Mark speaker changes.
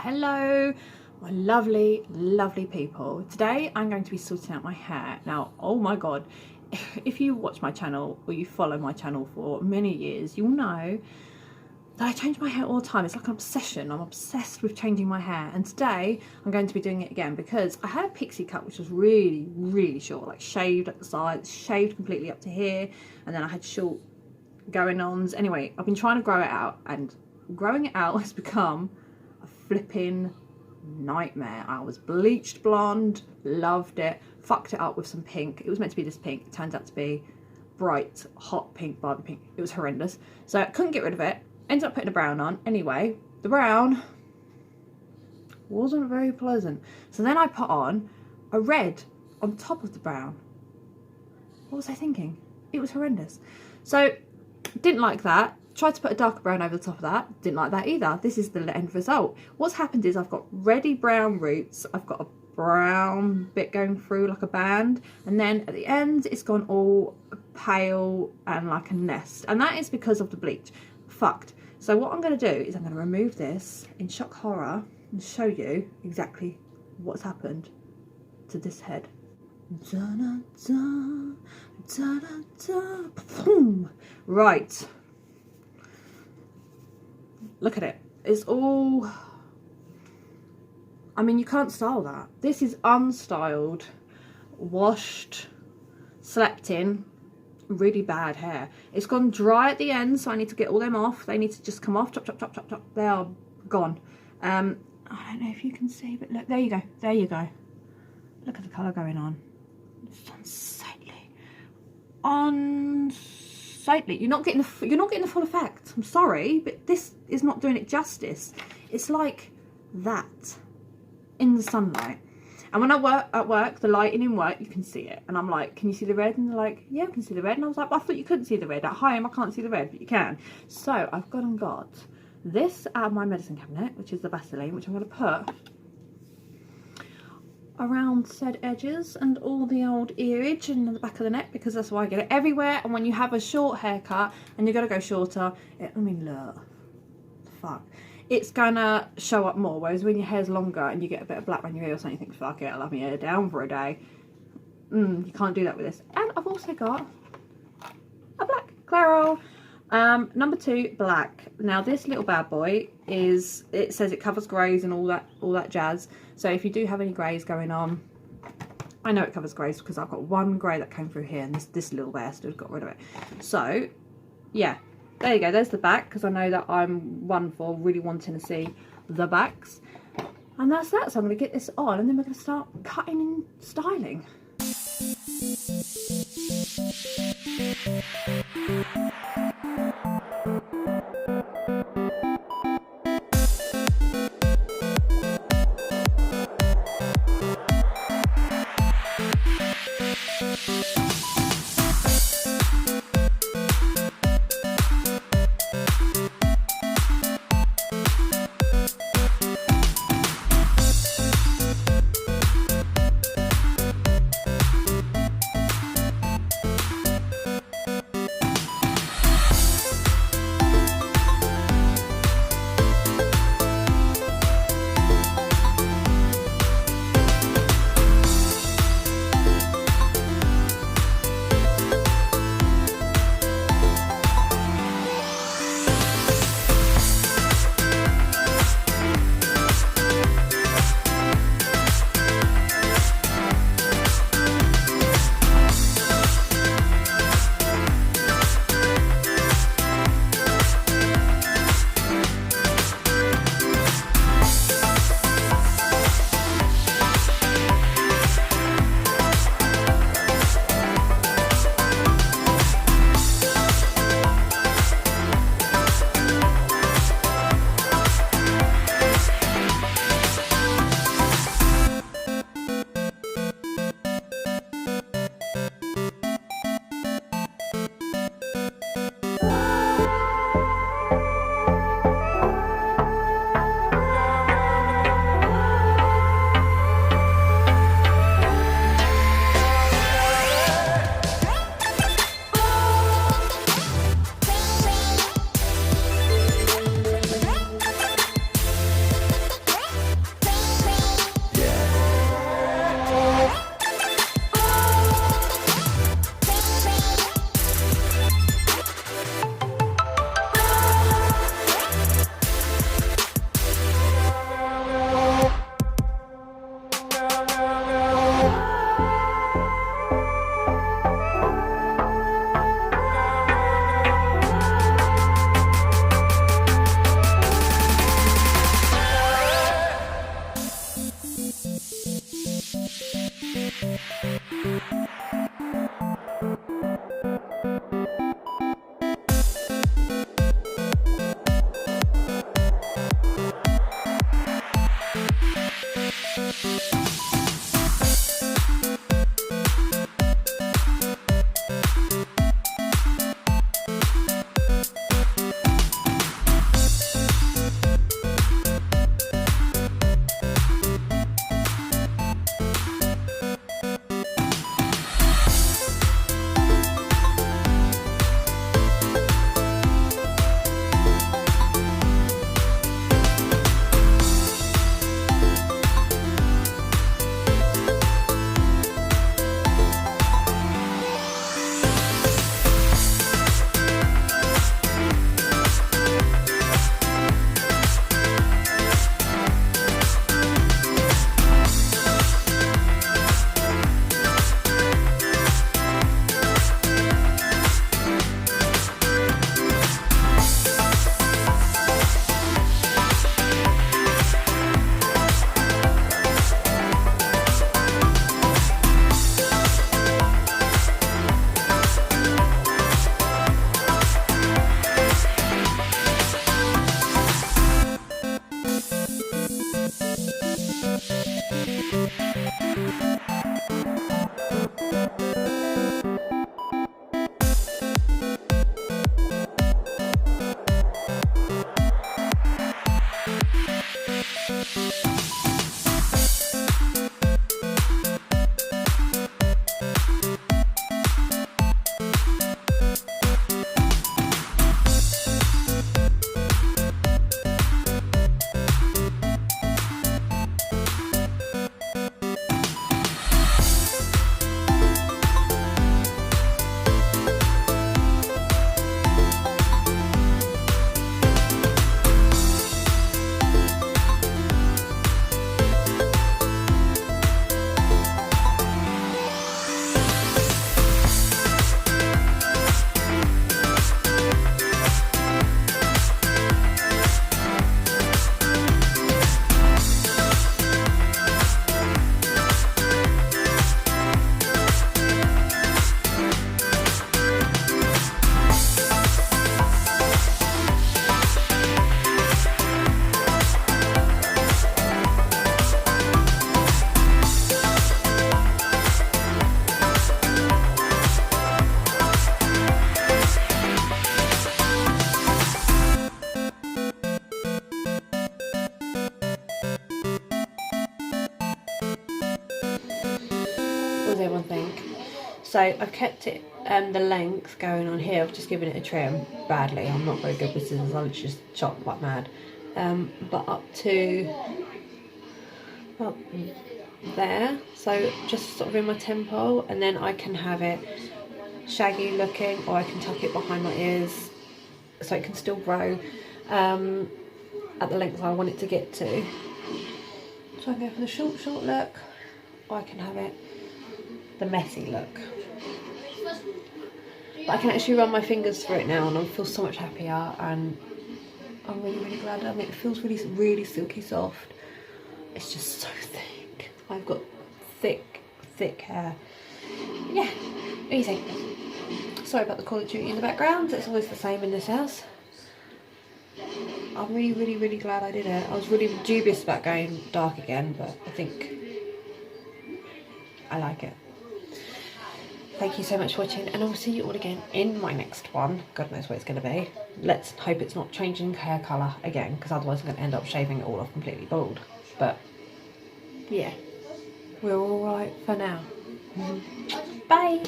Speaker 1: Hello my lovely people. Today I'm going to be sorting out my hair. Now, oh my god, if you watch my channel or you follow my channel for many years, you'll know that I change my hair all the time. It's like an obsession. I'm obsessed with changing my hair, and today I'm going to be doing it again because I had a pixie cut which was really short, like shaved at the sides, shaved completely up to here, and then I had short going-ons. Anyway, I've been trying to grow it out, and growing it out has become a flipping nightmare. I was bleached blonde, loved it, fucked it up with some pink. It was meant to be this pink, it turned out to be bright hot pink, Barbie pink. It was horrendous, so I couldn't get rid of it. Ended up putting a brown on. Anyway, the brown wasn't very pleasant, so then I put on a red on top of the brown. What was I thinking? It was horrendous. So didn't like that. Tried to put a darker brown over the top of that. Didn't like that either. This is the end result. What's happened is I've got reddy brown roots. I've got a brown bit going through like a band, and then at the end it's gone all pale and like a nest, and that is because of the bleach. Fucked. So what I'm going to do is I'm going to remove this in shock horror and show you exactly what's happened to this head. Right, look at it. It's all, I mean, you can't style that. This is unstyled, washed, slept in, really bad hair. It's gone dry at the end, so I need to get all them off. They need to just come off. Chop. They are gone. I don't know if you can see, but look, there you go. Look at the colour going on. It's unsightly. You're not getting the full effect. I'm sorry, but this is not doing it justice. It's like that in the sunlight. And when I work at work, the lighting in work, you can see it. And I'm like, can you see the red? And they're like, yeah, I can see the red. And I was like, well, I thought you couldn't see the red. At home, I can't see the red, but you can. So I've gone and got this out of my medicine cabinet, which is the Vaseline, which I'm going to put around said edges and all the old earage and the back of the neck, because that's why I get it everywhere. And when you have a short haircut and you're going to go shorter, I mean, look, fuck, it's gonna show up more. Whereas when your hair's longer and you get a bit of black around your ear or something, you think, fuck it, I'll have my hair down for a day. You can't do that with this. And I've also got a black CLAIROL number 2 black. Now this little bad boy is, it says it covers greys and all that jazz. So if you do have any greys going on, I know it covers greys because I've got one grey that came through here, and this little bastard got rid of it. So yeah, there you go, there's the back, because I know that I'm one for really wanting to see the backs. And that's that. So I'm going to get this on, and then we're going to start cutting and styling. So I've kept it the length going on here. I've just given it a trim badly. I'm not very good with scissors. I'll just chop like mad. But up to about there, so just sort of in my temple, and then I can have it shaggy looking, or I can tuck it behind my ears so it can still grow at the length I want it to get to. So I can go for the short look, or I can have it the messy look. But I can actually run my fingers through it now, and I feel so much happier, and I'm really glad. I mean, it feels really silky soft. It's just so thick. I've got thick hair. Yeah, easy. Sorry about the Call of Duty in the background. It's always the same in this house. I'm really glad I did it. I was really dubious about going dark again, but I think I like it. Thank you so much for watching, and I will see you all again in my next one. God knows what it's going to be. Let's hope it's not changing hair colour again, because otherwise I'm going to end up shaving it all off completely bald. But yeah, we're all right for now. Bye.